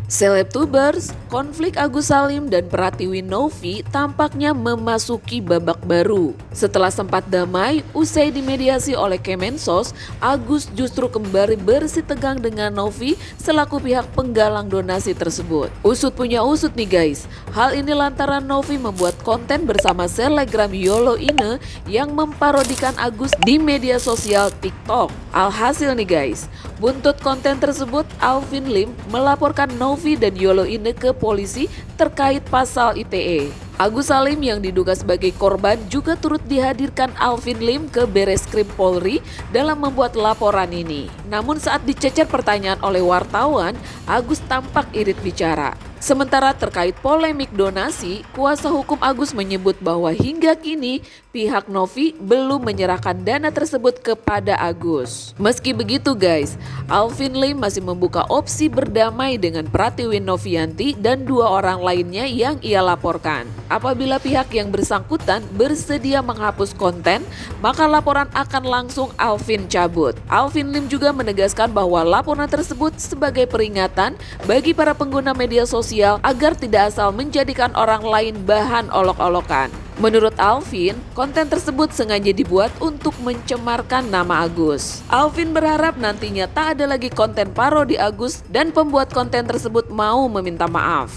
Selebtubers, konflik Agus Salim dan Pratiwi Novi tampaknya memasuki babak baru. Setelah sempat damai, usai dimediasi oleh Kemensos, Agus justru kembali bersitegang dengan Novi selaku pihak penggalang donasi tersebut. Usut punya usut nih guys, hal ini lantaran Novi membuat konten bersama selebgram Yolo Ine yang memparodikan Agus di media sosial TikTok. Alhasil nih guys, buntut konten tersebut, Alvin Lim melaporkan Novi dan Yolo Ine ke polisi terkait pasal ITE. Agus Salim yang diduga sebagai korban juga turut dihadirkan Alvin Lim ke Bareskrim Polri dalam membuat laporan ini. Namun saat dicecer pertanyaan oleh wartawan, Agus tampak irit bicara. Sementara terkait polemik donasi, kuasa hukum Agus menyebut bahwa hingga kini pihak Novi belum menyerahkan dana tersebut kepada Agus. Meski begitu guys, Alvin Lim masih membuka opsi berdamai dengan Pratiwi Novianti dan dua orang lainnya yang ia laporkan. Apabila pihak yang bersangkutan bersedia menghapus konten, maka laporan akan langsung Alvin cabut. Alvin Lim juga menegaskan bahwa laporan tersebut sebagai peringatan bagi para pengguna media sosial agar tidak asal menjadikan orang lain bahan olok-olokan. Menurut Alvin, konten tersebut sengaja dibuat untuk mencemarkan nama Agus. Alvin berharap nantinya tak ada lagi konten parodi Agus dan pembuat konten tersebut mau meminta maaf.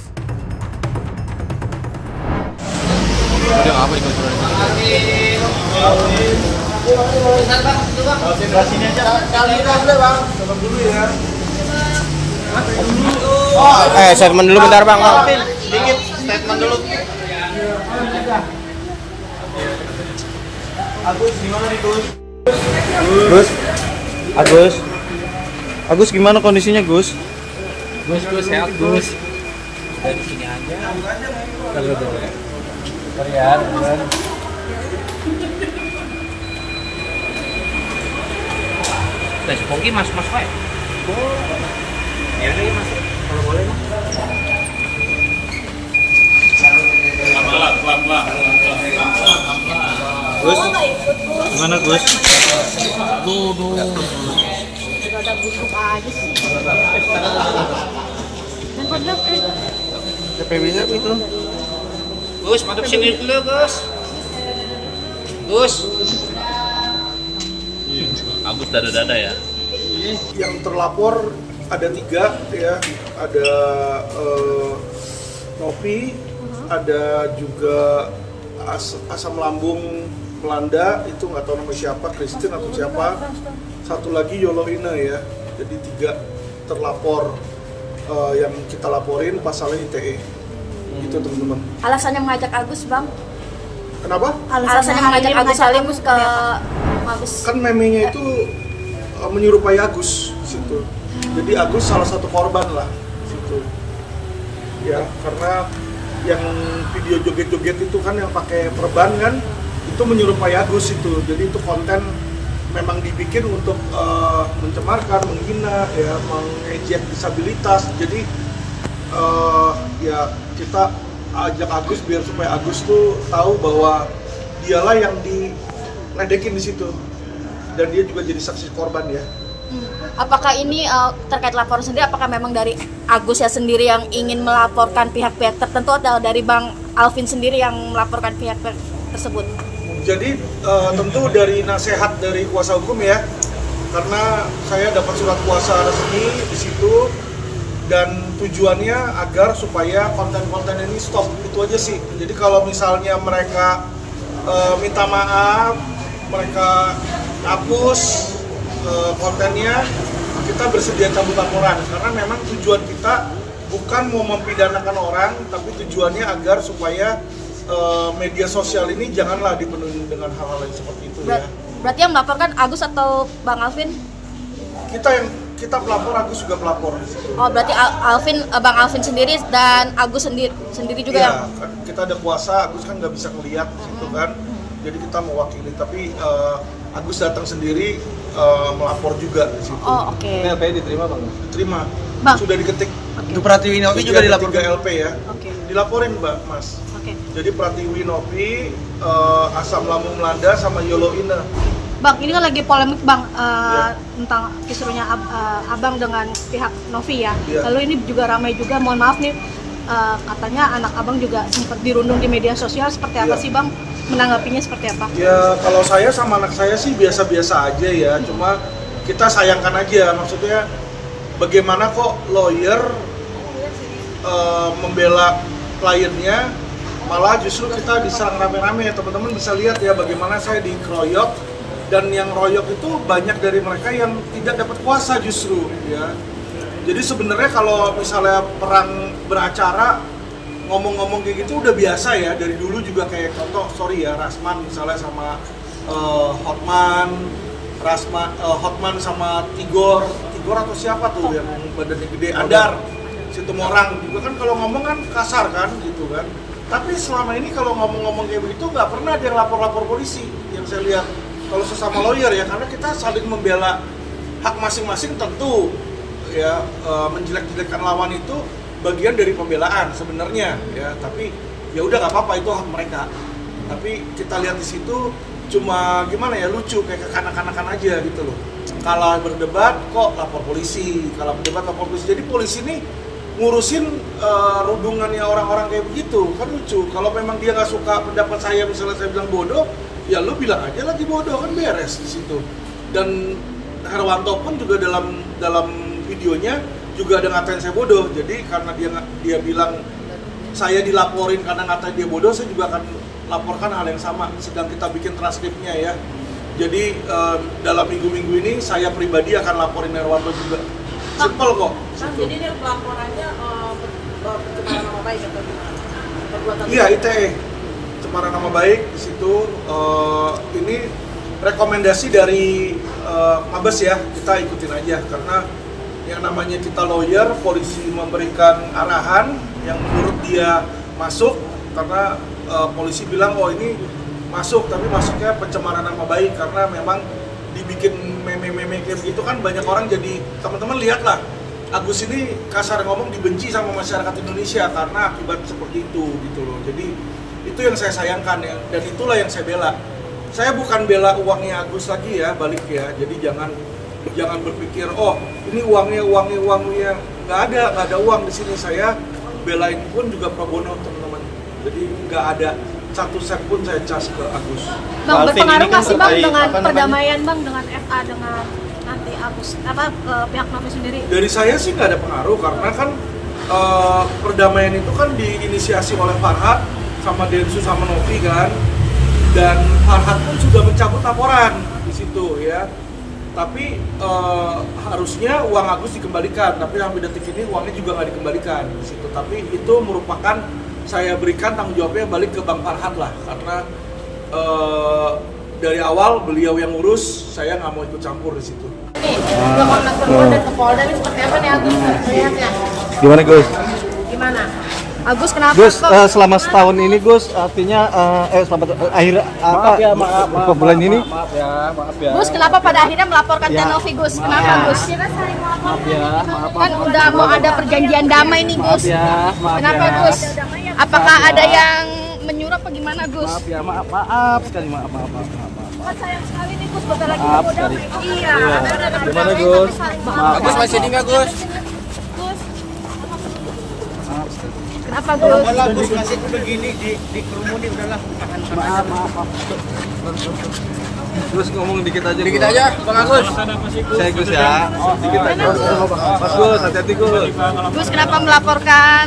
Udah apa ikut sini aja. Kali ini aja bang. Salam dulu ya. Statement dulu bentar bang. Dikit statement dulu. Agus gimana nih Gus? Agus gimana kondisinya Gus? Gus sehat Gus. Dari sini aja. Kalau dulu ya. Korea. Tes Pongki mas Pak. Ya udah ya mas. Kalau boleh mas. Pelan-pelan. Gus, gimana Gus? Duh. Ada busuk aja sih. Dan padahal bisa itu. Gus, madep sini dulu Gus. Agus dada ya. Yang terlapor ada 3 ya, ada Novi, ada juga asam lambung Melanda, itu nggak tahu nama siapa, Christine atau siapa, satu lagi Yolo Ine ya. Jadi 3 terlapor yang kita laporin pasalnya ITE. Itu teman-teman. alasannya mengajak Agus, Bang. Kenapa? Alasannya mengajak Agus Salim ke Agus. Kan memenya itu menyerupai Agus situ. Jadi Agus salah satu korban lah situ. Ya, karena yang video joget-joget itu kan yang pakai perban kan, itu menyerupai Agus itu. Jadi itu konten memang dibikin untuk mencemarkan, menghina, ya, mengejek disabilitas. Jadi ya kita ajak Agus biar supaya Agus tuh tahu bahwa dialah yang diledekin di situ dan dia juga jadi saksi korban ya. Apakah ini terkait laporan sendiri, apakah memang dari Agus ya sendiri yang ingin melaporkan pihak-pihak tertentu atau dari Bang Alvin sendiri yang melaporkan pihak-pihak tersebut? Jadi tentu dari nasihat dari kuasa hukum ya, karena saya dapat surat kuasa resmi di situ dan tujuannya agar supaya konten-konten ini stop, itu aja sih. Jadi kalau misalnya mereka minta maaf, mereka hapus kontennya, kita bersedia cabut laporan karena memang tujuan kita bukan mau mempidanakan orang, tapi tujuannya agar supaya media sosial ini janganlah dipenuhi dengan hal-hal yang seperti itu ya. Berarti yang melaporkan Agus atau Bang Alvin? Kita pelapor, Agus juga pelapor. Oh, berarti Bang Alvin sendiri dan Agus sendiri juga yang. Iya, kita ada kuasa, Agus kan nggak bisa ngelihat situ kan. Jadi kita mewakili, tapi Agus datang sendiri melapor juga di situ. Oh, oke. Ini LP diterima bang? Terima. Bang. Sudah diketik. Untuk Pratiwi Novi juga dilaporkan. 3 LP ya. Oke. Dilaporin Mbak Mas. Oke. Jadi Pratiwi Novi, asam lambung Melanda sama Yolo Ine Bang, ini kan lagi polemik Bang tentang kisruhnya Abang dengan pihak Novi ya. Iya. Lalu ini juga ramai juga, mohon maaf nih, katanya anak Abang juga sempat dirundung di media sosial. Seperti apa Iya. sih Bang? Menanggapinya seperti apa? Ya kalau saya sama anak saya sih biasa-biasa aja ya, cuma kita sayangkan aja, maksudnya bagaimana kok lawyer membela kliennya, malah justru kita diserang rame-rame. Teman-teman bisa lihat ya bagaimana saya dikeroyok, dan yang royok itu banyak dari mereka yang tidak dapat kuasa justru ya. Jadi sebenarnya kalau misalnya perang beracara ngomong-ngomong kayak gitu udah biasa ya, dari dulu juga kayak contoh Rasman misalnya sama Hotman sama Tigor atau siapa tuh yang badannya gede, Andar, Situmorang juga kan kalau ngomong kan kasar kan gitu kan. Tapi selama ini kalau ngomong-ngomong kayak begitu nggak pernah ada yang lapor-lapor polisi yang saya lihat kalau sesama lawyer ya, karena kita saling membela hak masing-masing tentu ya. Menjelek-jelekkan lawan itu bagian dari pembelaan sebenarnya ya, tapi ya udah nggak apa-apa, itu hak mereka. Tapi kita lihat di situ cuma gimana ya, lucu kayak kekanak-kanakan aja gitu loh. Kalau berdebat kok lapor polisi, kalau berdebat lapor polisi. Jadi polisi ini ngurusin rundungannya orang-orang kayak begitu kan lucu. Kalau memang dia nggak suka pendapat saya, misalnya saya bilang bodoh, ya lu bilang aja lagi bodoh, kan beres di situ. Dan Herwanto pun juga dalam videonya juga ada ngatain saya bodoh. Jadi karena dia bilang saya dilaporin karena ngatain dia bodoh, saya juga akan laporkan hal yang sama. Sedang kita bikin transkripnya ya. Jadi dalam minggu-minggu ini saya pribadi akan laporin Herwanto juga. Simple kok. Jadi ini pelaporannya pencemaran nama baik atau perbuatan? Iya, ITE. Pencemaran nama baik di situ. Ini rekomendasi dari Mabes ya, kita ikutin aja karena yang namanya kita lawyer, polisi memberikan arahan yang menurut dia masuk, karena polisi bilang oh ini masuk, tapi masuknya pencemaran nama baik karena memang dibikin meme-meme kayak begitu kan banyak orang jadi, teman-teman lihatlah Agus ini kasar ngomong dibenci sama masyarakat Indonesia karena akibat seperti itu gitu loh. Jadi itu yang saya sayangkan ya, dan itulah yang saya bela. Saya bukan bela uangnya Agus lagi ya, balik ya. Jadi jangan berpikir oh ini uangnya nggak ada uang di sini. Saya belain pun juga pro bono teman-teman. Jadi nggak ada satu sen pun saya cas ke Agus. Bang, berpengaruh nggak sih Bang terkait, dengan apa namanya? perdamaian Bang dengan FA dengan nanti Agus pihak Novi sendiri? Dari saya sih nggak ada pengaruh karena kan perdamaian itu kan diinisiasi oleh Farhad sama Densus sama Novi kan, dan Farhad pun sudah mencabut laporan di situ ya. Tapi harusnya uang Agus dikembalikan, tapi sampai detik ini uangnya juga nggak dikembalikan di situ. Tapi itu merupakan saya berikan tanggung jawabnya balik ke Bang Farhad lah, karena dari awal beliau yang ngurus, saya nggak mau ikut campur di situ. Nih, ke Komnas Perempuan dan ke Polda ini seperti apa nih Agus melihatnya? Gimana Gus? Gimana? Agus kenapa Gus, kok? selama setahun ini Gus, artinya selama akhir bulan ini. Maaf ya. Gus kenapa pada akhirnya melaporkan Ya. Novi Gus? Kenapa Gus? Maaf ya. Kan udah mau ada perjanjian damai nih Gus. Maaf Kenapa ya. Gus? Apakah ada yang menyuruh apa gimana Gus? Maaf ya, maaf sekali, maaf. Kan sayang sekali nih Gus, bentar lagi Maaf mau sekali. damai. Iya, Iya. ada Gimana, berdamai, Gus? tapi saling Maaf. Gus Masih di nggak, Gus? Gus. Kenapa Gus? Gus masih begini dikerumuni udahlah. Maaf. Gus ngomong dikit aja. Dikit aja, Bang Agus. Saya Gus ya. Dikit aja. Mas Gus, hati-hati Gus. Gus kenapa melaporkan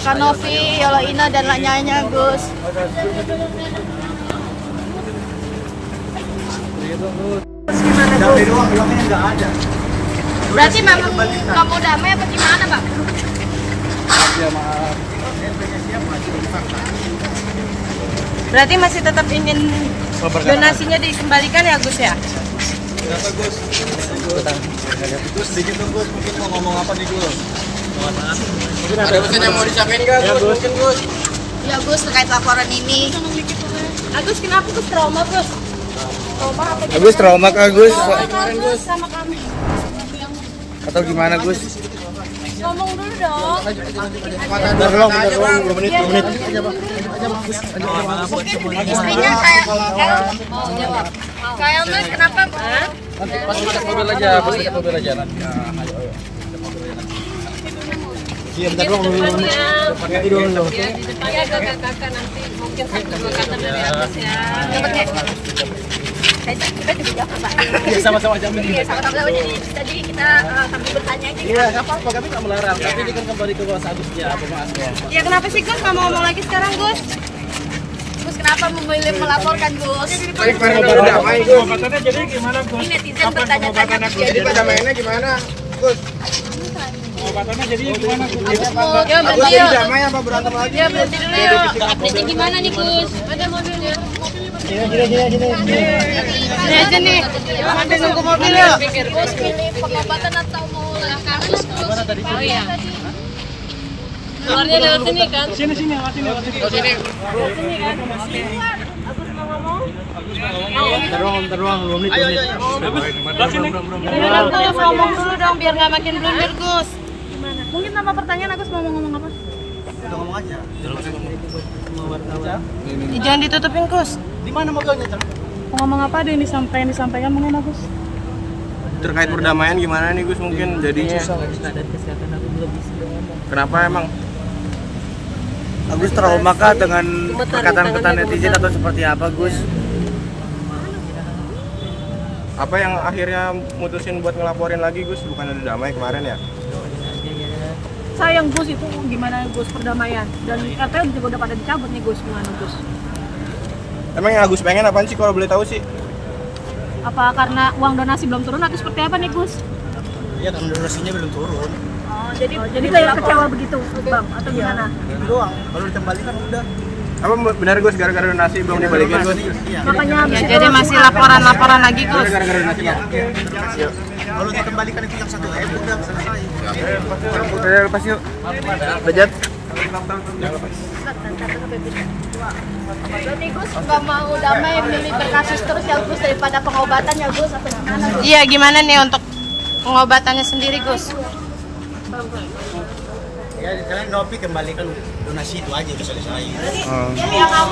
Kanovi, Yoloina dan lainnya Gus? Damai doang, uangnya nggak ada. Berarti memang nggak mau damai apa gimana Bang? Ya, maaf. Berarti masih tetap ingin donasinya dikembalikan ya Gus ya? Kenapa Gus? Gus sedikit dong Gus, mungkin mau ngomong apa nih Gus? Ada pesan yang mau disampaikan nggak, Gus? Mungkin Gus. Ya Gus terkait laporan ini. Agus kenapa Gus trauma Gus? Trauma apa? Gus trauma kah Gus? Kemarin Gus sama kami. Atau gimana Gus? Ngomong dulu dong. Istrinya kayak mau jawab. Kayak Mas kenapa? Pas dekat mobil aja, pas dekat mobil aja nanti. Iya, bentar dong. Pakai dulu. Ya di depan ya kakak nanti mungkin satu dua kata dari Agus ya. Dapat nggak? Kita juga jawab Pak. Iya, sama-sama jam ini. Iya, sama-sama jadi kita sambil bertanya aja. Iya, nggak apa-apa, kami nggak melarang. Tapi ini kan kembali ke bawah Agusnya, apa Mas? Ya kenapa sih Gus nggak mau ngomong lagi sekarang Gus? Gus kenapa memilih melaporkan Gus? Pengobatannya jadi gimana, Gus? Ini netizen bertanya-tanya. Jadi perdamaiannya gimana, Gus? Pengobatannya jadi gimana, Gus? Ya Agus berhenti jadi yuk. damai apa berantem lagi? Ya berhenti dulu yuk. Update-nya gimana nih Gus? Ada mobilnya. Ini aja nih. Sampai nunggu mobil ya. Gus pilih pengobatan atau mau langkah Gus? Oh iya. Keluarnya lewat sini kan? Sini, lewat sini. Bentar doang, 2 menit. Ayo. Gimana Gus? Ngomong dulu dong biar nggak makin blunder Gus. Mungkin tanpa pertanyaan Agus mau ngomong apa? Udah ngomong aja. Jangan ditutupin Gus. Di mana mobilnya, Cel? Mau ngomong apa ada yang disampaikan mungkin Agus? Terkait perdamaian gimana nih Gus mungkin jadinya? Kenapa emang? Agus trauma kah dengan perkataan netizen atau seperti apa, Gus? Apa yang akhirnya mutusin buat ngelaporin lagi Gus? Bukan ada damai kemarin ya? Sayang Gus, itu gimana Gus perdamaian? Dan RT juga udah pada dicabut nih Gus, gimana Gus? Emang yang Agus pengen apaan sih kalau boleh tahu sih? Apa karena uang donasi belum turun atau seperti apa nih Gus? Iya, karena donasinya belum turun. Oh, jadi kayak kecewa begitu Bang, atau gimana? Itu doang. Kalau dikembalikan udah. Apa benar Gus gara-gara donasi belum dibalikin Gus? Iya. Makanya Ya, jadi masih laporan lagi Gus. Gara-gara donasi ya? Kalau dikembalikan itu yang 1.000 udah selesai. Udah lepas yuk. Bejat. Berarti Gus nggak mau damai milih berkasus terus ya Gus daripada pengobatan ya Gus atau gimana Gus? Iya, gimana nih untuk pengobatannya sendiri Gus? Ya, kalian Novi kembalikan donasi itu aja udah selesai.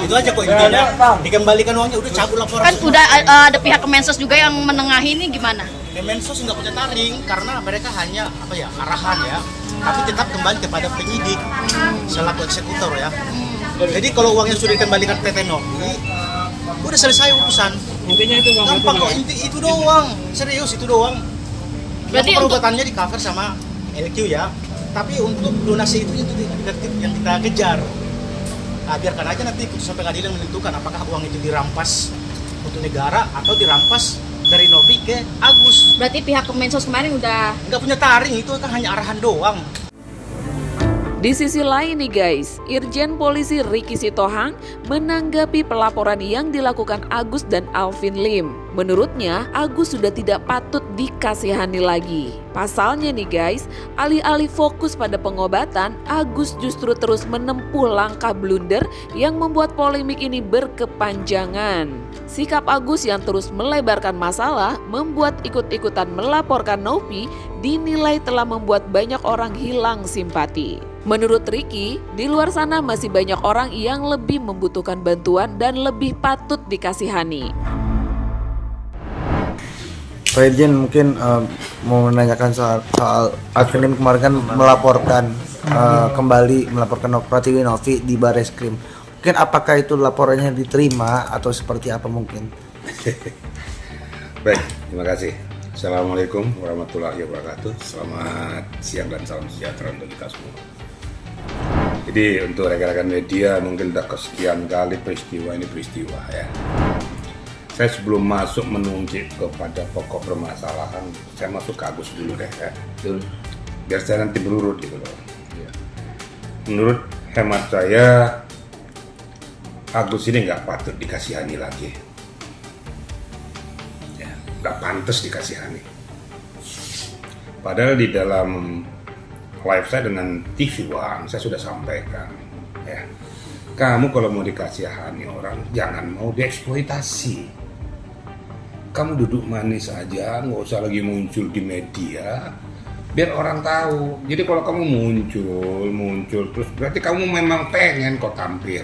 Itu aja kok intinya. Dikembalikan uangnya udah cabut laporan. Kan udah ada pihak Kemensos juga yang menengahi ini gimana? Kemensos nggak punya taring karena mereka hanya arahan ya. Tapi tetap kembali kepada penyidik selaku eksekutor ya. Jadi kalau uangnya sudah dikembalikan PT Novi, udah selesai urusan. Intinya itu Bang. Gampang kok, itu doang. Serius itu doang. Berarti Yang untuk perobatannya di cover sama LQ ya. Tapi untuk donasi itu yang kita kejar. Nah, biarkan aja nanti putusan pengadilan menentukan apakah uang itu dirampas untuk negara atau dirampas dari Novi ke Agus. berarti pihak Kemensos kemarin udah Nggak punya taring, itu kan hanya arahan doang. Di sisi lain nih guys, Irjen Polisi Ricky Sitohang menanggapi pelaporan yang dilakukan Agus dan Alvin Lim. Menurutnya, Agus sudah tidak patut dikasihani lagi. Pasalnya nih guys, alih-alih fokus pada pengobatan, Agus justru terus menempuh langkah blunder yang membuat polemik ini berkepanjangan. Sikap Agus yang terus melebarkan masalah membuat ikut-ikutan melaporkan Novi dinilai telah membuat banyak orang hilang simpati. Menurut Ricky, di luar sana masih banyak orang yang lebih membutuhkan bantuan dan lebih patut dikasihani. Pak Irjen mungkin mau menanyakan soal Alvin Lim kemarin kan melaporkan kembali melaporkan Pratiwi Novi di Bareskrim. Mungkin apakah itu laporannya diterima atau seperti apa mungkin? Baik, terima kasih. Assalamualaikum warahmatullahi wabarakatuh. Selamat siang dan salam sejahtera untuk kita semua. Jadi untuk rekan-rekan media mungkin sudah kesekian kali peristiwa ya. Saya sebelum masuk menunjuk kepada pokok permasalahan, saya masuk ke Agus dulu deh ya. Biar saya nanti berurut gitu loh. Ya. Menurut hemat saya, Agus ini nggak patut dikasihani lagi. Ya, nggak pantas dikasihani. Padahal di dalam live saya dengan TV One, saya sudah sampaikan ya, kamu kalau mau dikasihani orang jangan mau dieksploitasi. Kamu duduk manis aja, nggak usah lagi muncul di media biar orang tahu. Jadi kalau kamu muncul terus berarti kamu memang pengen kok tampil.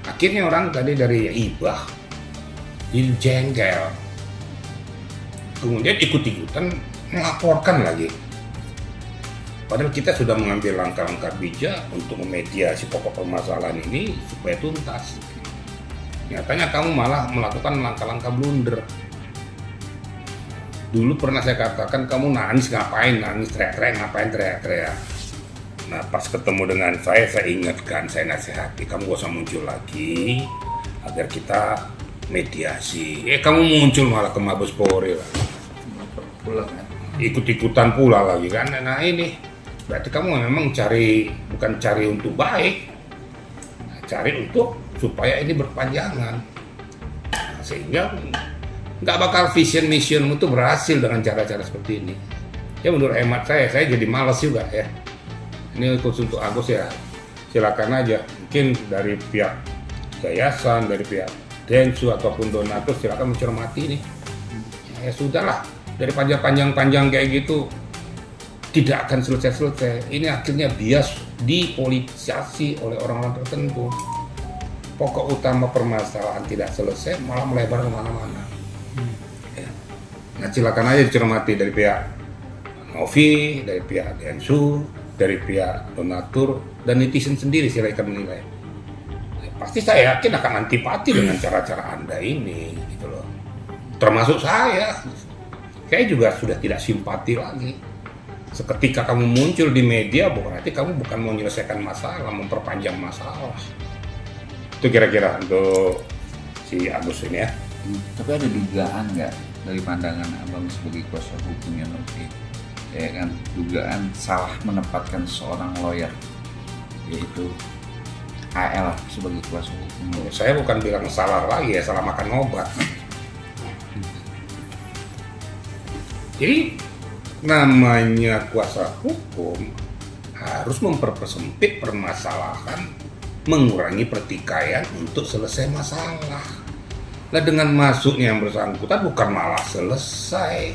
Akhirnya orang tadi dari ibah jadi jengkel, kemudian ikut-ikutan melaporkan lagi. Padahal kita sudah mengambil langkah-langkah bijak untuk memediasi pokok permasalahan ini supaya tuntas. Nyatanya kamu malah melakukan langkah-langkah blunder. Dulu pernah saya katakan kamu nangis teriak-teriak. Nah pas ketemu dengan saya ingatkan, saya nasihati, kamu gak usah muncul lagi agar kita mediasi. Kamu muncul malah ke Mabes Polri lah. Ikut-ikutan pula lagi kan. Nah ini berarti kamu memang bukan cari untuk baik, cari untuk supaya ini berpanjangan. Nah, sehingga nggak bakal vision missionmu itu berhasil dengan cara-cara seperti ini. Ya menurut hemat saya jadi malas juga ya. Ini khusus untuk Agus ya, silakan aja. Mungkin dari pihak yayasan, dari pihak Densu ataupun donatur silakan mencermati ini. Ya sudahlah, dari panjang-panjang kayak gitu tidak akan selesai-selesai. Ini akhirnya bias dipolitisasi oleh orang-orang tertentu. Pokok utama permasalahan tidak selesai, malah melebar kemana-mana. Ya. Nah silakan aja dicermati dari pihak Novi, dari pihak Densu, dari pihak donatur, dan netizen sendiri silakan menilai. Ya, pasti saya yakin akan antipati dengan cara-cara Anda ini, gitu loh. Termasuk saya juga sudah tidak simpati lagi. Seketika kamu muncul di media, berarti kamu bukan mau menyelesaikan masalah, memperpanjang masalah. Itu kira-kira untuk si Agus ini ya. Tapi ada dugaan nggak dari pandangan abang sebagai kuasa hukumnya Novi? Ya kan, dugaan salah menempatkan seorang lawyer, yaitu AL sebagai kuasa hukum. Saya bukan bilang salah lagi ya, salah makan obat. Jadi namanya kuasa hukum harus mempersempit permasalahan, mengurangi pertikaian untuk selesai masalah. Nah dengan masuknya yang bersangkutan bukan malah selesai,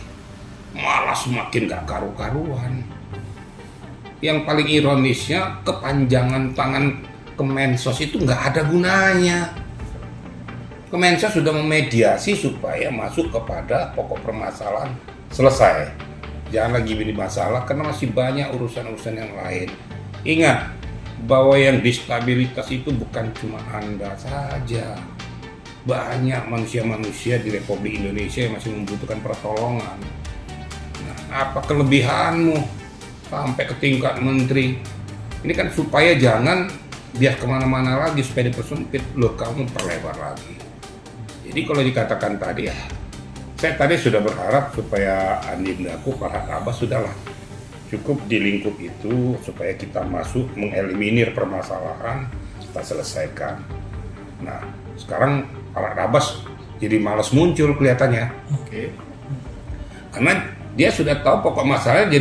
malah semakin gak karu-karuan. Yang paling ironisnya kepanjangan tangan Kemensos itu gak ada gunanya. Kemensos sudah memediasi supaya masuk kepada pokok permasalahan selesai. Jangan lagi ini masalah karena masih banyak urusan-urusan yang lain. Ingat bahwa yang distabilitas itu bukan cuma Anda saja. Banyak manusia-manusia di Republik Indonesia yang masih membutuhkan pertolongan. Nah, apa kelebihanmu sampai ke tingkat menteri? Ini kan supaya jangan biar kemana-mana lagi, supaya dipersempit. Loh, kamu perlebar lagi. Jadi kalau dikatakan tadi ya, saya tadi sudah berharap supaya Andi Ndaku, Farhad Abbas sudahlah cukup di lingkup itu supaya kita masuk mengeliminir permasalahan, kita selesaikan. Nah, sekarang Farhad Abbas jadi malas muncul kelihatannya. Oke. Karena dia sudah tahu pokok masalahnya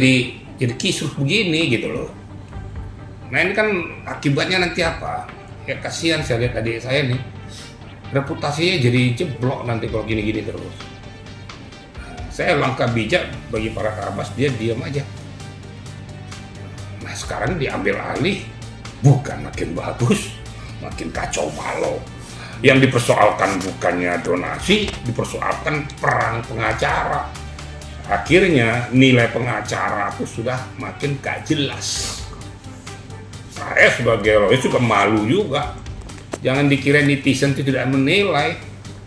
jadi kisruh begini gitu loh. Nah ini kan akibatnya nanti apa? Ya kasihan saya lihat adik saya nih, reputasinya jadi jeblok nanti kalau gini-gini terus. Saya langkah bijak bagi para Abbas, dia diam aja. Nah sekarang diambil alih, bukan makin bagus, makin kacau balau. Yang dipersoalkan bukannya donasi, dipersoalkan perang pengacara. Akhirnya nilai pengacara itu sudah makin gak jelas. Saya sebagai lawyer juga malu juga. Jangan dikira netizen itu tidak menilai.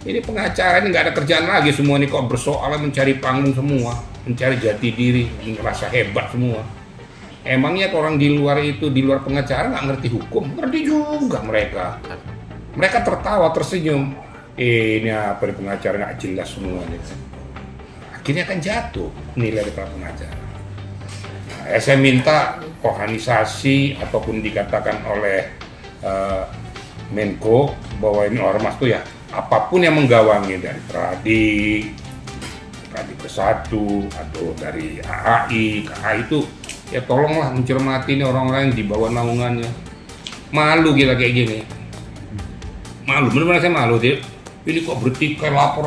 Ini pengacara ini nggak ada kerjaan lagi, semua ini kok bersoal mencari panggung semua, mencari jati diri, merasa hebat semua. Emangnya orang di luar itu, di luar pengacara nggak ngerti hukum? Ngerti juga mereka. Mereka tertawa, tersenyum. Ini apa di pengacara nggak jelas semuanya. Akhirnya akan jatuh nilai dari para pengacara. Nah, saya minta organisasi ataupun dikatakan oleh Menko bahwa ini ormas tuh ya, apapun yang menggawangi dari Pradi Bersatu atau dari AAI, KAI itu ya tolonglah mencermati ini orang-orang yang di bawah naungannya. Malu gila kayak gini. Malu, benar-benar saya malu dia. Ini kok bertikai melapor.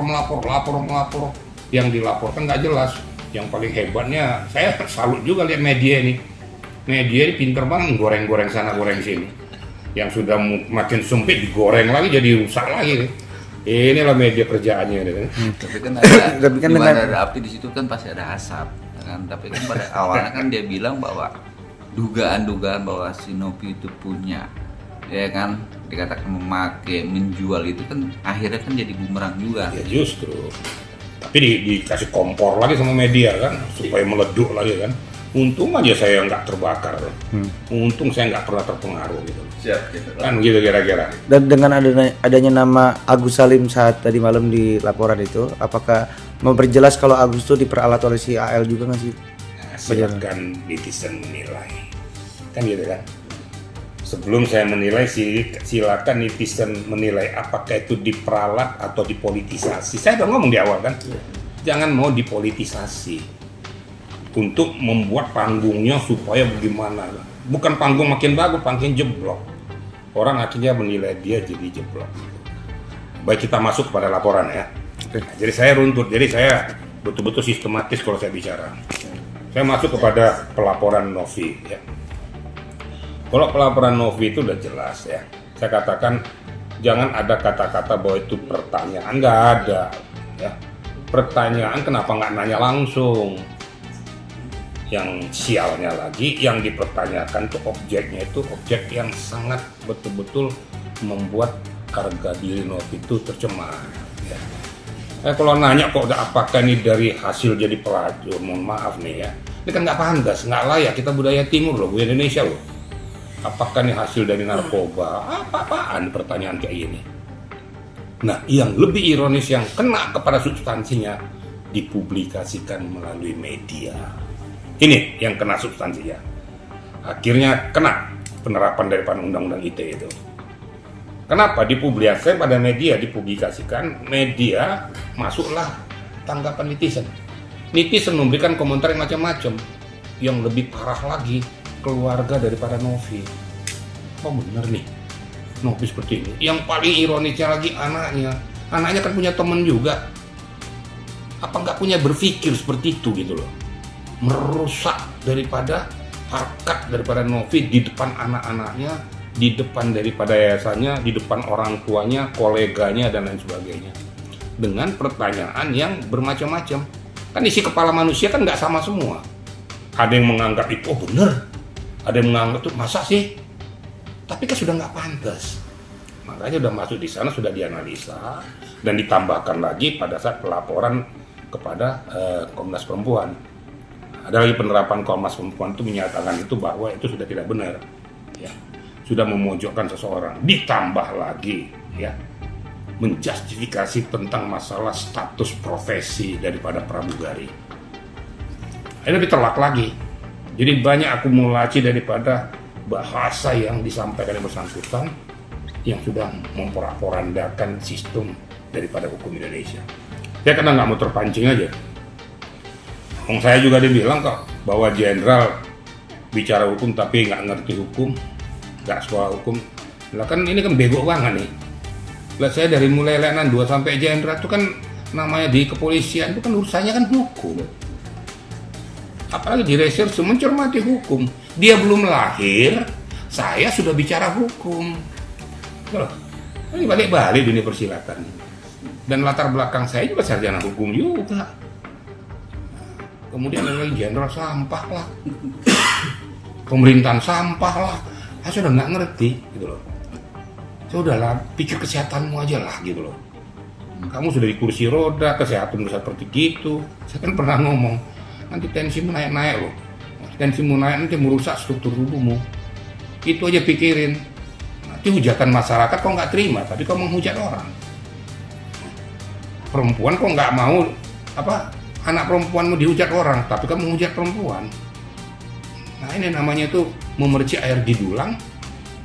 Yang dilaporkan nggak jelas. Yang paling hebatnya, saya salut juga lihat media ini. Media ini pinter banget goreng-goreng sana, goreng sini. Yang sudah makin sempit digoreng lagi, jadi rusak lagi. Inilah media kerjaannya. Tapi kan ada, di mana ada api di situ kan pasti ada asap. Kan? Tapi kan pada awalnya kan dia bilang bahwa dugaan-dugaan bahwa si Novi itu punya, ya kan, dikatakan memakai, menjual itu kan akhirnya kan jadi bumerang juga. Ya justru. Tapi dikasih kompor lagi sama media kan, supaya meleduk lagi kan. Untung aja saya nggak terbakar, untung saya nggak pernah terpengaruh gitu. Siap, gitu. Kan gitu kira-kira. Dan dengan adanya nama Agus Salim saat tadi malam di laporan itu, apakah memperjelas kalau Agus itu diperalat oleh si AL juga nggak sih? Silakan netizen menilai, kan gitu kan. Sebelum saya menilai silakan netizen menilai apakah itu diperalat atau dipolitisasi. Saya udah ngomong di awal kan, jangan mau dipolitisasi untuk membuat panggungnya supaya bagaimana. Bukan panggung makin bagus, makin jeblok. Orang akhirnya menilai dia jadi jeblok. Baik, kita masuk pada laporan ya. Nah, jadi saya runtut, jadi saya betul-betul sistematis kalau saya bicara. Saya masuk kepada pelaporan Novi ya. Kalau pelaporan Novi itu udah jelas ya. Saya katakan jangan ada kata-kata bahwa itu pertanyaan, nggak ada ya. Pertanyaan kenapa nggak nanya langsung? Yang sialnya lagi, yang dipertanyakan tuh objeknya itu objek yang sangat betul-betul membuat harga diri Novi itu tercemar ya. Kalau nanya kok apakah ini dari hasil jadi pelacur, mohon maaf nih ya, ini kan nggak pantas, nggak layak, kita budaya timur loh, budaya Indonesia loh. Apakah ini hasil dari narkoba? Apa-apaan pertanyaan kayak gini. Nah, yang lebih ironis yang kena kepada substansinya dipublikasikan melalui media. Ini yang kena substansinya. Akhirnya kena penerapan daripada undang-undang ITE itu. Kenapa dipublikasikan pada media, dipublikasikan, media masuklah tanggapan netizen. Netizen memberikan komentar yang macam-macam. Yang lebih parah lagi, keluarga daripada Novi. Oh bener nih, Novi seperti ini. Yang paling ironisnya lagi anaknya. Anaknya kan punya teman juga. Apa nggak punya berpikir seperti itu gitu loh. Merusak daripada harkat daripada Novi di depan anak-anaknya, di depan daripada yayasannya, di depan orang tuanya, koleganya, dan lain sebagainya. Dengan pertanyaan yang bermacam-macam. Kan isi kepala manusia kan nggak sama semua. Ada yang menganggap itu, oh bener. Ada yang menganggap itu, masa sih? Tapi kan sudah nggak pantas. Makanya udah masuk di sana, sudah dianalisa, dan ditambahkan lagi pada saat pelaporan kepada Komnas Perempuan. Ada lagi penerapan Komnas Perempuan itu menyatakan itu bahwa itu sudah tidak benar. Ya. Sudah memojokkan seseorang, ditambah lagi ya menjustifikasi tentang masalah status profesi daripada pramugari. Ini lebih telak lagi. Jadi banyak akumulasi daripada bahasa yang disampaikan yang bersangkutan yang sudah memporak-porandakan sistem daripada hukum Indonesia. Saya kadang nggak mau terpancing aja. Saya juga dibilang kok bahwa jenderal bicara hukum tapi nggak ngerti hukum, nggak sekolah hukum. Lah kan ini kan bego banget nih. Lah saya dari mulai letnan 2 sampai jenderal itu kan namanya di kepolisian itu kan urusannya kan hukum. Apalagi di reserse mencermati hukum. Dia belum lahir, saya sudah bicara hukum. Loh, ini balik-balik dunia persilatan. Dan latar belakang saya juga sarjana hukum juga. Kemudian ada lagi jenderal sampah lah, pemerintahan sampah lah. Saya sudah nggak ngerti gitu loh. Saya udahlah, pikir kesehatanmu aja lah gitu loh. Kamu sudah di kursi roda, kesehatan bisa seperti gitu. Saya kan pernah ngomong, nanti tensimu naik-naik loh. Tensimu naik nanti merusak struktur tubuhmu. Itu aja pikirin. Nanti hujatan masyarakat kok nggak terima, tapi kau menghujat orang. Perempuan kok nggak mau anak perempuanmu dihujat orang, tapi kamu menghujat perempuan. Nah ini namanya tuh memercik air di dulang,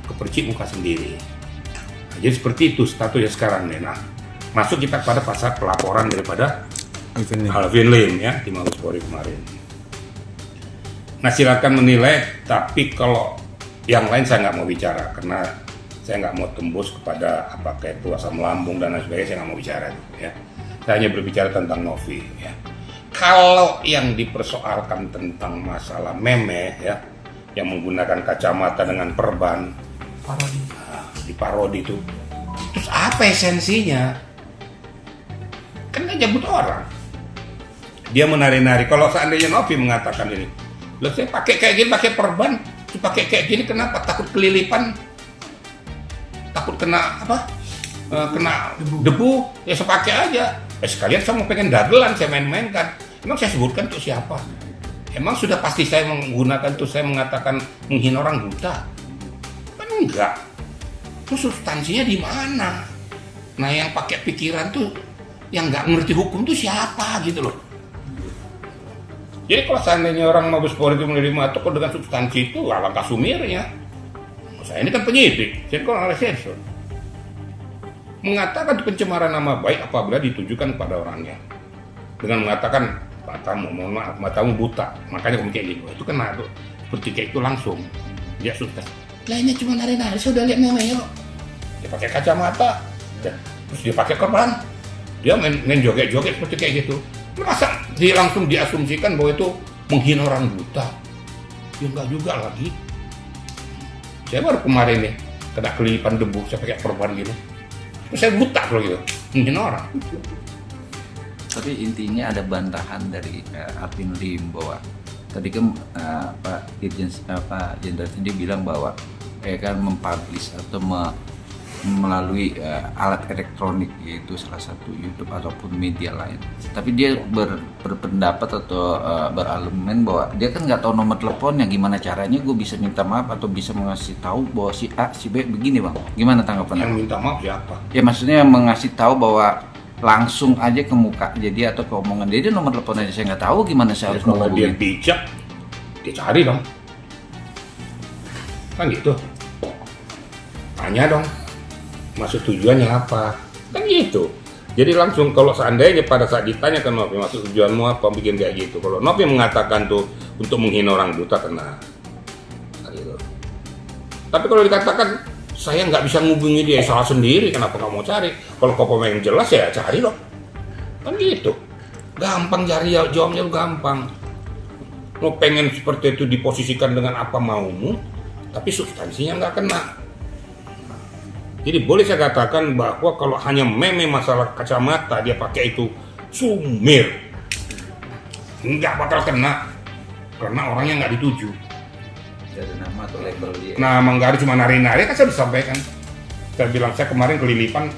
kepercik muka sendiri. Nah, jadi seperti itu statusnya sekarang nih. Nah, masuk kita pada pasal pelaporan daripada Alvin Lim ya di Mabes Polri kemarin. Nah silakan menilai, tapi kalau yang lain saya nggak mau bicara karena saya nggak mau tembus kepada apakah itu asam lambung dan lain sebagainya, saya nggak mau bicara ya. Saya hanya berbicara tentang Novi ya. Kalau yang dipersoalkan tentang masalah meme ya, yang menggunakan kacamata dengan perban, diparodi itu, terus apa esensinya? Kan nggak nyebut orang. Dia menari-nari. Kalau seandainya Novi mengatakan ini, loh saya pakai kayak gini, pakai perban, pakai kayak gini, kenapa? Takut kelilipan, takut kena apa? Kena debu, ya saya pakai aja. Sekalian saya mau pengen dagelan, saya main-mainkan. Emang saya sebutkan untuk siapa? Emang sudah pasti saya menggunakan tuh, saya mengatakan menghina orang buta? Kan enggak. Itu substansinya di mana? Nah yang pakai pikiran tuh, yang nggak ngerti hukum tuh siapa gitu loh. Jadi kalau seandainya orang Mabes Polri itu menerima atau dengan substansi itu, alangkah sumirnya. Saya ini kan penyidik, saya kan orang reserse. Mengatakan pencemaran nama baik apabila ditujukan kepada orangnya dengan mengatakan matamu, mohon maaf, matamu buta, makanya kamu kayak gitu. Itu kena tuh, seperti kayak itu langsung dia sukses. Lah ini cuma nari-nari, saya udah lihat namanya loh. Dia pakai kacamata, terus dia pakai korban, dia main joget-joget seperti kayak gitu. Masa dia langsung diasumsikan bahwa itu menghina orang buta? Ya enggak juga lagi. Saya baru kemarin nih kena kelilipan debu, saya pakai korban gitu. Saya buta kalau gitu, menghina orang. Tapi intinya ada bantahan dari Alvin Lim bahwa tadi kan Pak Jenderal sendiri bilang bahwa kan mempublish atau melalui alat elektronik, yaitu salah satu YouTube ataupun media lain. Tapi dia berpendapat atau berargumen bahwa dia kan nggak tahu nomor teleponnya, gimana caranya gue bisa minta maaf atau bisa mengasih tahu bahwa si A, si B begini bang. Gimana tanggapan? Yang minta maaf siapa? Ya maksudnya mengasih tahu bahwa langsung aja ke muka jadi atau ke omongan dia nomor teleponnya saya nggak tau gimana saya harus kalau dia bijak, dia cari dong. Kan gitu. Tanya dong. Maksud tujuannya apa? Kan gitu. Jadi langsung kalau seandainya pada saat ditanya ke Novi, maksud tujuanmu apa bikin kayak gitu? Kalau Novi mengatakan tuh untuk menghina orang buta, kena. Gitu. Tapi kalau dikatakan saya nggak bisa ngubungi dia, salah sendiri, kenapa nggak mau cari? Kalau kau pengen jelas ya cari dong. Kan gitu. Gampang cari, jawabnya gampang. Lo pengen seperti itu diposisikan dengan apa maumu, tapi substansinya nggak kena. Jadi boleh saya katakan bahwa kalau hanya meme masalah kacamata dia pakai itu sumir, nggak bakal kena karena orangnya nggak dituju. Ada nama atau label dia. Nah, Manggaru cuma nari-nari kan saya disampaikan. Saya bilang saya kemarin kelilipan,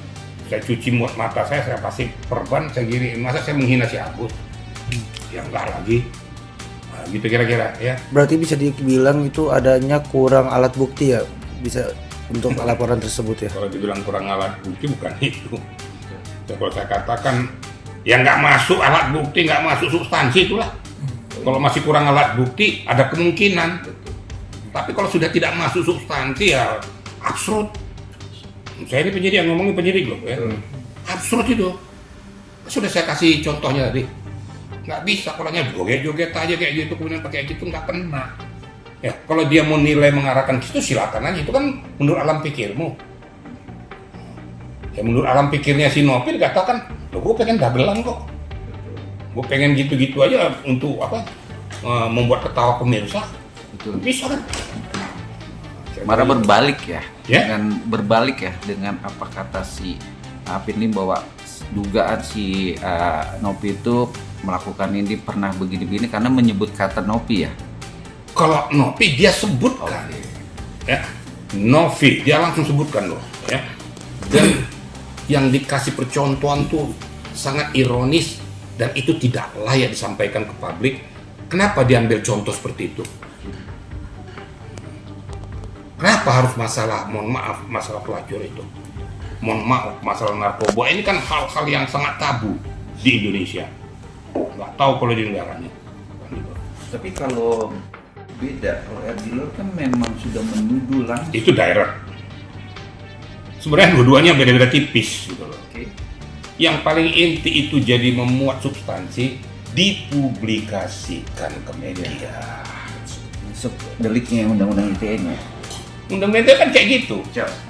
saya cuci mata saya kasih perban, saya kirim. Masa saya menghina si Agus? Ya enggak lagi. Nah, gitu kira-kira ya. Berarti bisa dibilang itu adanya kurang alat bukti ya, bisa untuk laporan tersebut ya. Kalau dibilang kurang alat bukti bukan itu. Kalau saya katakan ya nggak masuk alat bukti, nggak masuk substansi itulah. Kalau masih kurang alat bukti ada kemungkinan. Tapi kalau sudah tidak masuk substansi ya absurd. Saya ini penyidik yang ngomongin penyidik loh ya. Absurd itu. Sudah saya kasih contohnya tadi. Nggak bisa kalau joget-joget aja kayak gitu kemudian pakai gitu nggak kena. Ya, kalau dia mau nilai mengarahkan ke situ silakan aja, itu kan menurut alam pikirmu. Ya menurut alam pikirnya si Novi dikatakan, loh gue pengen dagelan kok. Gue pengen gitu-gitu aja untuk apa? Membuat ketawa pemirsa. Betul. Bisa kan? Malah berbalik ya, dengan berbalik ya dengan apa kata si Alvin Lim bahwa dugaan si Novi itu melakukan ini pernah begini-begini karena menyebut kata Novi ya. Kalau Novi dia sebutkan, ya Novi dia langsung sebutkan loh, ya. Dan yang dikasih percontohan tuh sangat ironis dan itu tidak layak disampaikan ke publik. Kenapa diambil contoh seperti itu? Kenapa harus masalah, mohon maaf, masalah pelacur itu? Mohon maaf, masalah narkoba ini kan hal-hal yang sangat tabu di Indonesia. Nggak tahu kalau di negaranya. Tapi kalau beda, kalau Erdilor kan memang sudah menuduh langsung. Itu direct. Sebenarnya dua-duanya beda-beda tipis gitu loh. Okay. Yang paling inti itu jadi memuat substansi, dipublikasikan ke media. Masuk deliknya undang-undang ITE-nya. Undang-undang ITE kan kayak gitu.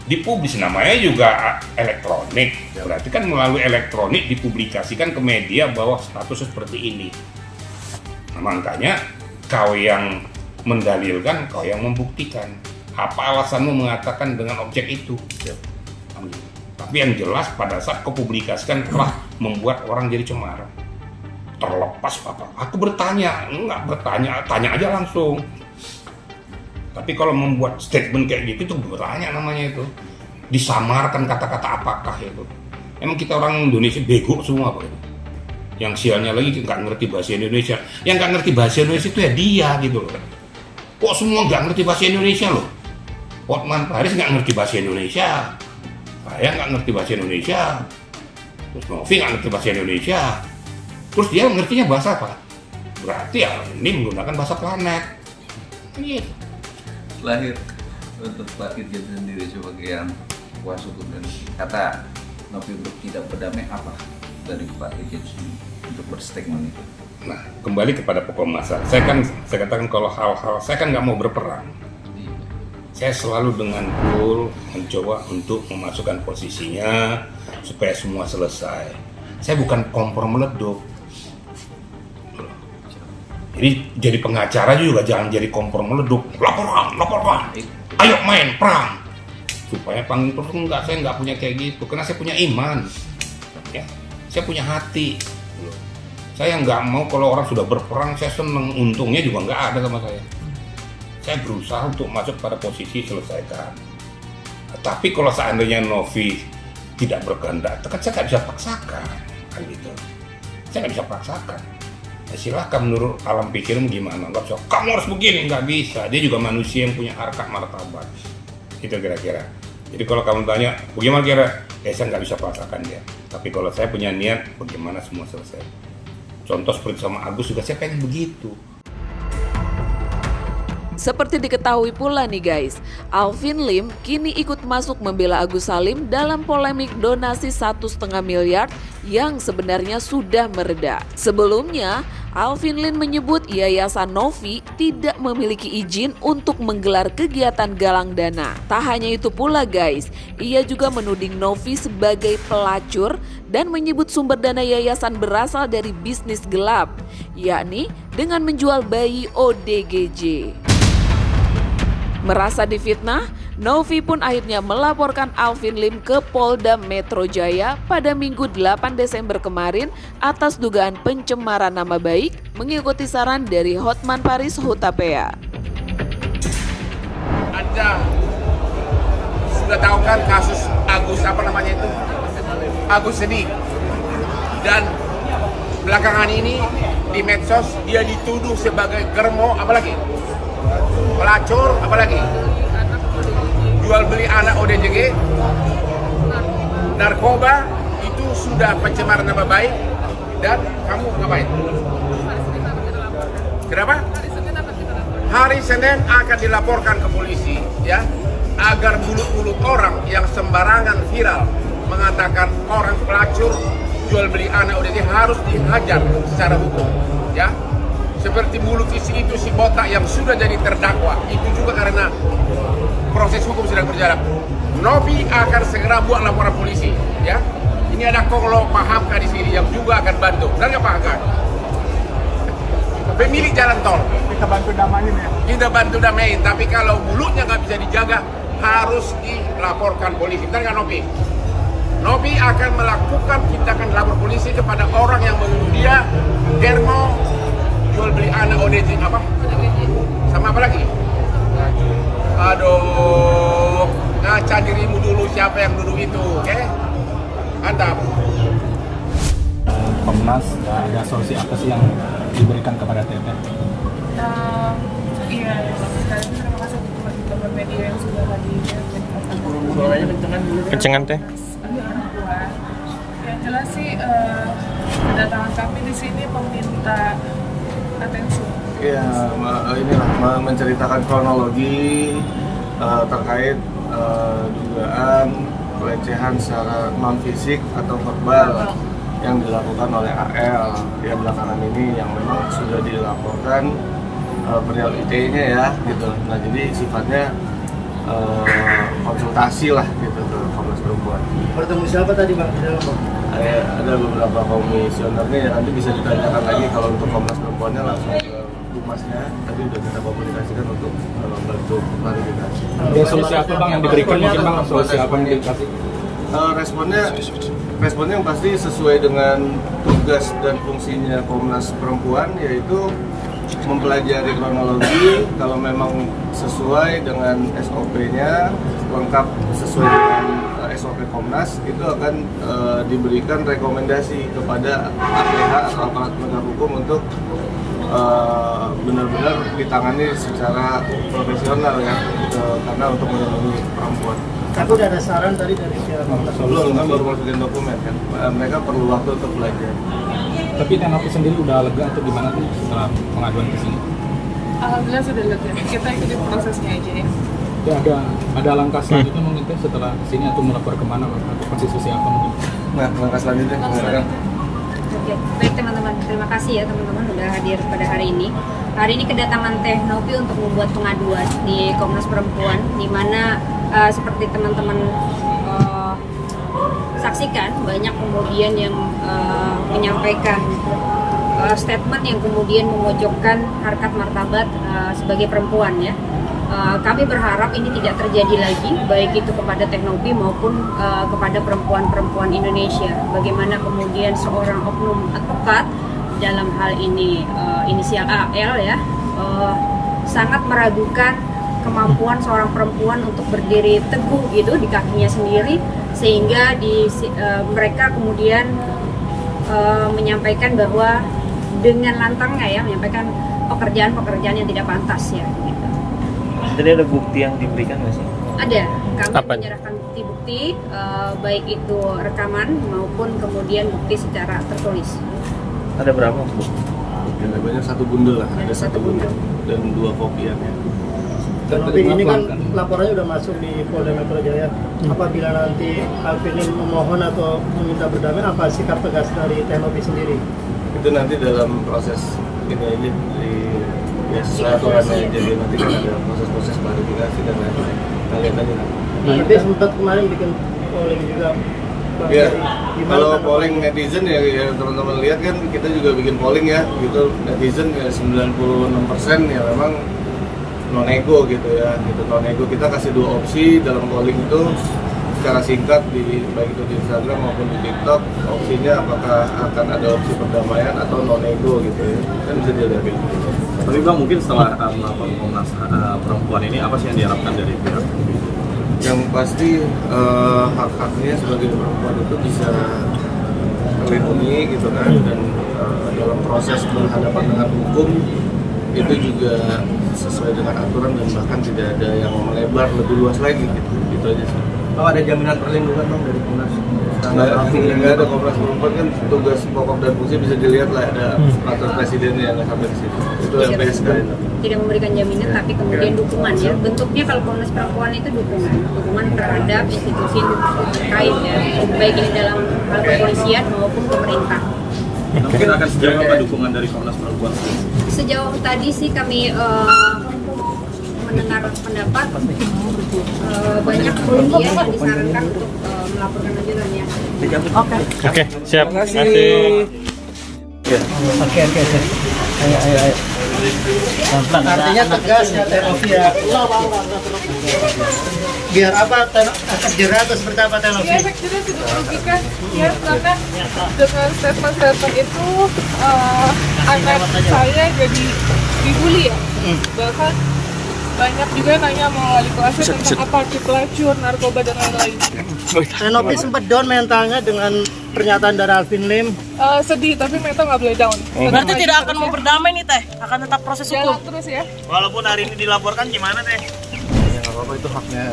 Dipublis, namanya juga elektronik. Berarti kan melalui elektronik dipublikasikan ke media bahwa statusnya seperti ini. makanya kau yang mendalilkan, kau yang membuktikan. Apa alasanmu mengatakan dengan objek itu? Tapi yang jelas pada saat kau publikasikan telah membuat orang jadi cemara. Terlepas apa? Aku bertanya, enggak bertanya, tanya aja langsung. Tapi kalau membuat statement kayak gitu itu bertanya namanya itu. Disamarkan kata-kata apakah itu? Emang kita orang Indonesia bego semua Pak. Yang sialnya lagi nggak ngerti bahasa Indonesia. Yang nggak ngerti bahasa Indonesia itu ya dia gitu loh. Kok semua nggak ngerti bahasa Indonesia loh? Hotman Paris nggak ngerti bahasa Indonesia. Saya nggak ngerti bahasa Indonesia. Terus Novi nggak ngerti bahasa Indonesia. Terus dia ngertinya bahasa apa? Berarti ya ini menggunakan bahasa planet. Iya. Lahir untuk Pak Irjen sendiri sebagai yang kuasa hukum dan kata Novi Group tidak berdamai apa dari Pak Irjen untuk berstatement itu? Nah, kembali kepada pokok masalah. Saya katakan kalau hal-hal saya kan nggak mau berperang. Saya selalu dengan cool mencoba untuk memasukkan posisinya supaya semua selesai. Saya bukan kompor meleduk. Jadi pengacara juga jangan jadi kompor meleduk. Laporan. Ayo main perang. Supaya panggung terus enggak, saya nggak punya kayak gitu. Karena saya punya iman. Ya, saya punya hati. Saya nggak mau kalau orang sudah berperang, saya seneng. Untungnya juga nggak ada sama saya. Saya berusaha untuk masuk pada posisi selesaikan. Tapi kalau seandainya Novi tidak berkehendak, kan saya nggak bisa paksakan, kan gitu. Saya nggak bisa paksakan. Ya, silahkan menurut alam pikirmu gimana? Nggak bisa. Kamu harus begini, nggak bisa. Dia juga manusia yang punya harkat martabat. Itu kira-kira. Jadi kalau kamu tanya, bagaimana kira? Ya saya nggak bisa paksakan dia. Tapi kalau saya punya niat, bagaimana semua selesai. Contoh seperti sama Agus juga saya pengen begitu. Seperti diketahui pula nih guys, Alvin Lim kini ikut masuk membela Agus Salim dalam polemik donasi 1,5 miliar yang sebenarnya sudah mereda. Sebelumnya, Alvin Lim menyebut Yayasan Novi tidak memiliki izin untuk menggelar kegiatan galang dana. Tak hanya itu pula guys, ia juga menuding Novi sebagai pelacur dan menyebut sumber dana yayasan berasal dari bisnis gelap, yakni dengan menjual bayi ODGJ. Merasa difitnah, Novi pun akhirnya melaporkan Alvin Lim ke Polda Metro Jaya pada Minggu 8 Desember kemarin atas dugaan pencemaran nama baik mengikuti saran dari Hotman Paris Hutapea. Anda sudah tahu kan kasus Agus Agus Sedih, dan belakangan ini di medsos dia dituduh sebagai germo, apalagi pelacur, apalagi jual beli anak ODGJ, narkoba. Itu sudah pencemaran nama baik. Dan kamu ngapain? Kenapa? Hari Senin akan dilaporkan ke polisi, ya, agar mulut-mulut orang yang sembarangan viral mengatakan orang pelacur jual beli anak ODGJ harus dihajar secara hukum, ya. Seperti mulut itu si botak yang sudah jadi terdakwa, itu juga karena proses hukum sedang berjalan. Novi akan segera buat laporan polisi, ya. Ini ada Konglo Pak Hamka di sini yang juga akan bantu. Benar nggak Pak Hamka? Pemilik jalan tol. Kita bantu damain ya. Kita bantu damain, tapi kalau mulutnya nggak bisa dijaga, harus dilaporkan polisi. Benar nggak Novi? Novi akan melakukan tindakan lapor polisi kepada orang yang menuduh dia germo, jual beli anak ODGJ apa? Sama apa lagi? Aduh, ngaca dirimu dulu siapa yang duduk itu, oke? Mantap. Komnas, ada solusi apa sih yang diberikan kepada TT? Iya, sekali terima kasih teman-teman media yang sudah hadir. Kencengan teh? Yang jelas sih kedatangan kami di sini meminta atensi. Iya, inilah menceritakan kronologi terkait dugaan pelecehan secara non fisik atau verbal yang dilakukan oleh AL ya belakangan ini, yang memang sudah dilaporkan perihal ITE-nya ya gitu. Nah jadi sifatnya konsultasi lah gitu ke Komnas Perempuan. Bertemu siapa tadi Bang? ada beberapa komisionernya yang nanti bisa ditanyakan lagi. Kalau untuk Komnas Perempuannya langsung ke Humasnya, tadi udah kita komunikasikan untuk bantu klarifikasi. Solusi apa Bang yang diberikan, mungkin Bang solusi apa yang dikasih? Responnya yang pasti sesuai dengan tugas dan fungsinya Komnas Perempuan, yaitu mempelajari kronologi. Kalau memang sesuai dengan SOP-nya, lengkap sesuai dengan SOP Komnas, itu akan diberikan rekomendasi kepada APH atau aparat penegak hukum untuk benar-benar ditangani secara profesional ya, karena untuk melindungi perempuan. Tapi udah ada saran tadi dari pihak Komnas? Belum, kan baru masukin dokumen kan. Mereka perlu waktu untuk belajar. Tapi Tenopi sendiri udah lega atau gimana tuh setelah pengaduan ke sini? Alhamdulillah sudah lega. Kita ikutin prosesnya aja ya. Ya, ada langkah selanjutnya mungkin teh setelah sini atau melapor kemana atau konstitusi apa mungkin? Nah, langkah selanjutnya Oke, baik teman-teman, terima kasih ya teman-teman udah hadir pada hari ini. Hari ini kedatangan Teh Novi untuk membuat pengaduan di Komnas Perempuan, di mana seperti teman-teman saksikan banyak kemudian yang menyampaikan statement yang kemudian memojokkan harkat martabat sebagai perempuan ya. Kami berharap ini tidak terjadi lagi, baik itu kepada Teh Novi maupun kepada perempuan-perempuan Indonesia. Bagaimana kemudian seorang oknum advokat dalam hal ini inisial AL ya sangat meragukan kemampuan seorang perempuan untuk berdiri teguh gitu di kakinya sendiri, sehingga mereka kemudian menyampaikan bahwa dengan lantangnya ya menyampaikan pekerjaan-pekerjaan yang tidak pantas ya. Gitu. Jadi ada bukti yang diberikan nggak sih? Ada, kami menyerahkan bukti-bukti baik itu rekaman maupun kemudian bukti secara tertulis. Ada berapa bukti? Ya, banyak, satu bundel lah, ada satu bundel dan 2 kopiannya. Tapi ini kan laporannya udah masuk di Polda Metro Jaya. Apabila nanti Alvin memohon atau meminta berdamai, apa sikap tegas dari Teh Novi sendiri? Itu nanti dalam proses ini aja ya sesuai aturannya, jadi nanti kan ada proses-proses klarifikasi dan lain-lain. Kita lihat aja nanti. Tapi sempat kemarin bikin polling juga. Ya, kalau polling netizen ya teman-teman lihat kan kita juga bikin polling ya, gitu netizen ya 96% ya memang non-ego gitu ya, gitu non-ego. Kita kasih 2 opsi dalam polling itu secara singkat di baik itu di Instagram maupun di TikTok. Opsinya apakah akan ada opsi perdamaian atau non-ego gitu ya, kan bisa dilihat. Tapi Bang, mungkin setelah melakukan Komnas Perempuan ini apa sih yang diharapkan dari pihak? Yang pasti hak-haknya sebagai perempuan itu bisa terlindungi gitu kan, dan dalam proses berhadapan dengan hukum itu juga sesuai dengan aturan dan bahkan tidak ada yang melebar lebih luas lagi gitu aja sih. Oh, ada jaminan perlindungan dong dari Komnas? Nggak ada. Komnas Perempuan kan tugas pokok dan fungsi bisa dilihat lah, ada peraturan presidennya yang nggak sampai ke situ. Itu LPSK itu. Tidak memberikan jaminan tapi kemudian dukungan ya. Bentuknya kalau Komnas Perempuan itu dukungan terhadap institusi terkait ya, baik ini dalam hal kepolisian maupun pemerintah. Mungkin akan sejauh apa dukungan dari Komnas Perempuan? Sejauh tadi sih kami mendengar pendapat banyak kemudian yang disarankan untuk melaporkan lanjutan ya. Oke, siap. Terima kasih. Oke. Ayo. Artinya tegas ya Teh Novi ya. Biar apa efek jerah atau seperti apa Teh Novi? Ya, efek jerah sudah merugikan ya, karena dengan statement itu anak saya jadi dibully ya. Bahkan banyak juga nanya mau wali kelasnya tentang apa arti pelacur, narkoba dan lain-lain. Teh Novi sempat down mentalnya dengan pernyataan dari Alvin Lim. Sedih, tapi mental nggak boleh down. Berarti tidak akan mau berdamai nih Teh, akan tetap proses hukum. Jalan terus ya. Walaupun hari ini dilaporkan gimana Teh? Ya nggak apa-apa, itu haknya.